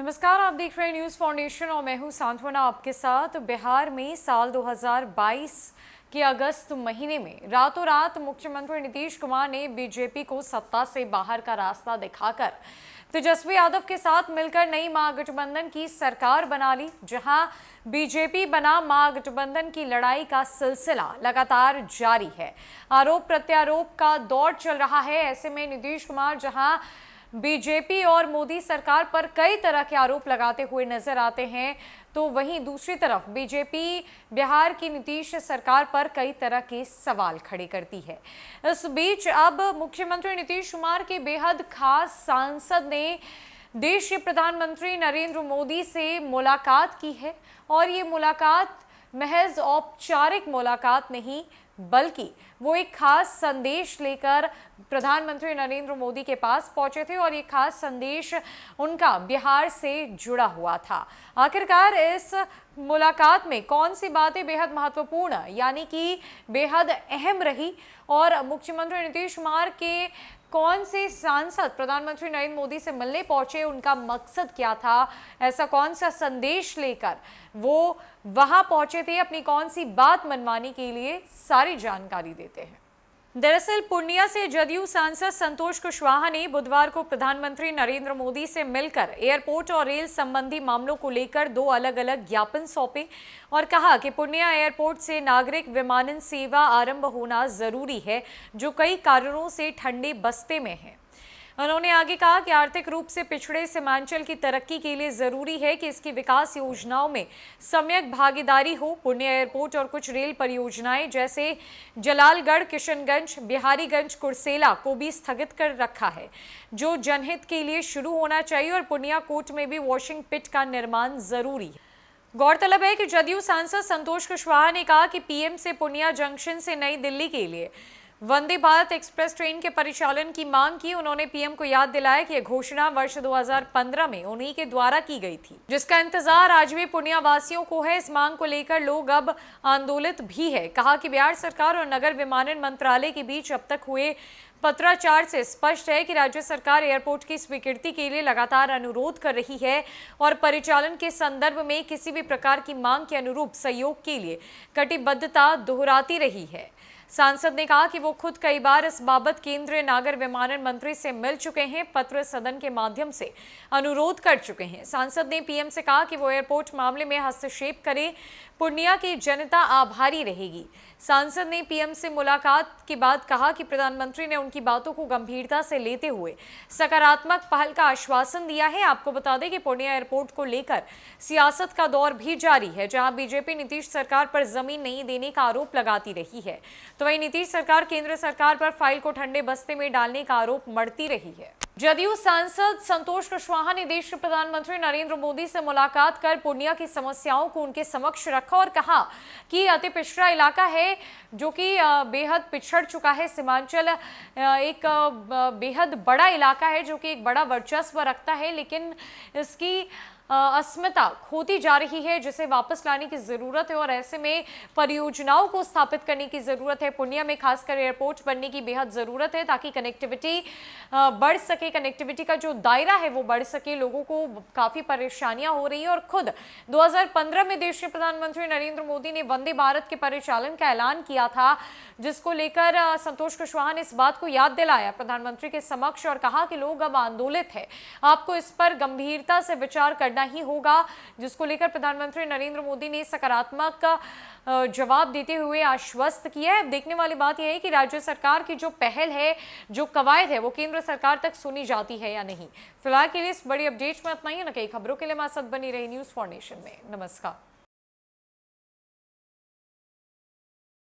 नमस्कार, आप देख रहे हैं न्यूज़ फाउंडेशन और मैं हूं सांत्वना आपके साथ। बिहार में साल 2022 के अगस्त महीने में रातों रात मुख्यमंत्री नीतीश कुमार ने बीजेपी को सत्ता से बाहर का रास्ता दिखाकर तेजस्वी यादव के साथ मिलकर नई महागठबंधन की सरकार बना ली। जहां बीजेपी बना महागठबंधन की लड़ाई का सिलसिला लगातार जारी है। आरोप प्रत्यारोप का दौर चल रहा है। ऐसे में नीतीश कुमार जहां बीजेपी और मोदी सरकार पर कई तरह के आरोप लगाते हुए नजर आते हैं, तो वहीं दूसरी तरफ बीजेपी बिहार की नीतीश सरकार पर कई तरह के सवाल खड़े करती है। इस बीच अब मुख्यमंत्री नीतीश कुमार के बेहद खास सांसद ने देश के प्रधानमंत्री नरेंद्र मोदी से मुलाकात की है और ये मुलाकात महज औपचारिक मुलाकात नहीं, बल्कि वो एक खास संदेश लेकर प्रधानमंत्री नरेंद्र मोदी के पास पहुंचे थे और ये खास संदेश उनका बिहार से जुड़ा हुआ था। आखिरकार इस मुलाकात में कौन सी बातें बेहद महत्वपूर्ण यानी कि बेहद अहम रही और मुख्यमंत्री नीतीश कुमार के कौन से सांसद प्रधानमंत्री नरेंद्र मोदी से मिलने पहुंचे, उनका मकसद क्या था, ऐसा कौन सा संदेश लेकर वो वहां पहुंचे थे, अपनी कौन सी बात मनवाने के लिए, सारी जानकारी देते हैं। दरअसल पूर्णिया से जदयू सांसद संतोष कुशवाहा ने बुधवार को प्रधानमंत्री नरेंद्र मोदी से मिलकर एयरपोर्ट और रेल संबंधी मामलों को लेकर दो अलग अलग ज्ञापन सौंपे और कहा कि पूर्णिया एयरपोर्ट से नागरिक विमानन सेवा आरंभ होना जरूरी है, जो कई कारणों से ठंडे बस्ते में है। उन्होंने आगे कहा कि आर्थिक रूप से पिछड़े सीमांचल की तरक्की के लिए जरूरी है कि इसकी विकास योजनाओं में सम्यक भागीदारी हो। पूर्णिया एयरपोर्ट और कुछ रेल परियोजनाएं जैसे जलालगढ़, किशनगंज, बिहारीगंज, कुर्सेला को भी स्थगित कर रखा है, जो जनहित के लिए शुरू होना चाहिए और पूर्णिया कोर्ट में भी वॉशिंग पिट का निर्माण जरूरी है। गौरतलब है कि जदयू सांसद संतोष कुशवाहा ने कहा कि पीएम से पूर्णिया जंक्शन से नई दिल्ली के लिए वंदे भारत एक्सप्रेस ट्रेन के परिचालन की मांग की। उन्होंने पीएम को याद दिलाया कि यह घोषणा वर्ष 2015 में उन्हीं के द्वारा की गई थी, जिसका इंतजार आज भी पूर्णिया वासियों को है। इस मांग को लेकर लोग अब आंदोलित भी है। कहा कि बिहार सरकार और नगर विमानन मंत्रालय के बीच अब तक हुए पत्राचार से स्पष्ट है कि राज्य सरकार एयरपोर्ट की स्वीकृति के लिए लगातार अनुरोध कर रही है और परिचालन के संदर्भ में किसी भी प्रकार की मांग के अनुरूप सहयोग के लिए कटिबद्धता दोहराती रही है। सांसद ने कहा कि वो खुद कई बार इस बाबत केंद्रीय नागर विमानन मंत्री से मिल चुके हैं, पत्र सदन के माध्यम से अनुरोध कर चुके हैं। सांसद ने पीएम से कहा कि वो एयरपोर्ट मामले में हस्तक्षेप करे। पूर्णिया की जनता आभारी रहेगी। सांसद ने पीएम से मुलाकात के बाद कहा कि प्रधानमंत्री ने उनकी बातों को गंभीरता से लेते हुए सकारात्मक पहल का आश्वासन दिया है। आपको बता दें कि पूर्णिया एयरपोर्ट को लेकर सियासत का दौर भी जारी है, जहां बीजेपी नीतीश सरकार पर जमीन नहीं देने का आरोप लगाती रही है, तो वहीं नीतीश सरकार केंद्र सरकार पर फाइल को ठंडे बस्ते में डालने का आरोप मढ़ती रही है। जदयू सांसद संतोष कुशवाहा ने देश के प्रधानमंत्री नरेंद्र मोदी से मुलाकात कर पूर्णिया की समस्याओं को उनके समक्ष रखा और कहा कि अति पिछड़ा इलाका है, जो कि बेहद पिछड़ चुका है। सीमांचल एक बेहद बड़ा इलाका है जो कि एक बड़ा वर्चस्व रखता है, लेकिन इसकी अस्मिता खोती जा रही है, जिसे वापस लाने की जरूरत है और ऐसे में परियोजनाओं को स्थापित करने की जरूरत है। पूर्णिया में खासकर एयरपोर्ट बनने की बेहद जरूरत है ताकि कनेक्टिविटी बढ़ सके, कनेक्टिविटी का जो दायरा है वो बढ़ सके। लोगों को काफी परेशानियां हो रही है और खुद 2015 में देश के प्रधानमंत्री नरेंद्र मोदी ने वंदे भारत के परिचालन का ऐलान किया था, जिसको लेकर संतोष कुशवाहा ने इस बात को याद दिलाया प्रधानमंत्री के समक्ष और कहा कि लोग अब आंदोलित है, आपको इस पर गंभीरता से विचार करना ही होगा, जिसको लेकर प्रधानमंत्री नरेंद्र मोदी ने सकारात्मक जवाब देते हुए आश्वस्त किया है। देखने वाली बात यह है कि राज्य सरकार की जो पहल है, जो कवायद है, वो केंद्र सरकार तक सुनी जाती है या नहीं। फिलहाल के लिए इस बड़ी अपडेट में इतना ही। न कई खबरों के लिए हमारे साथ बनी रही न्यूज़ फाउंडेशन में। नमस्कार।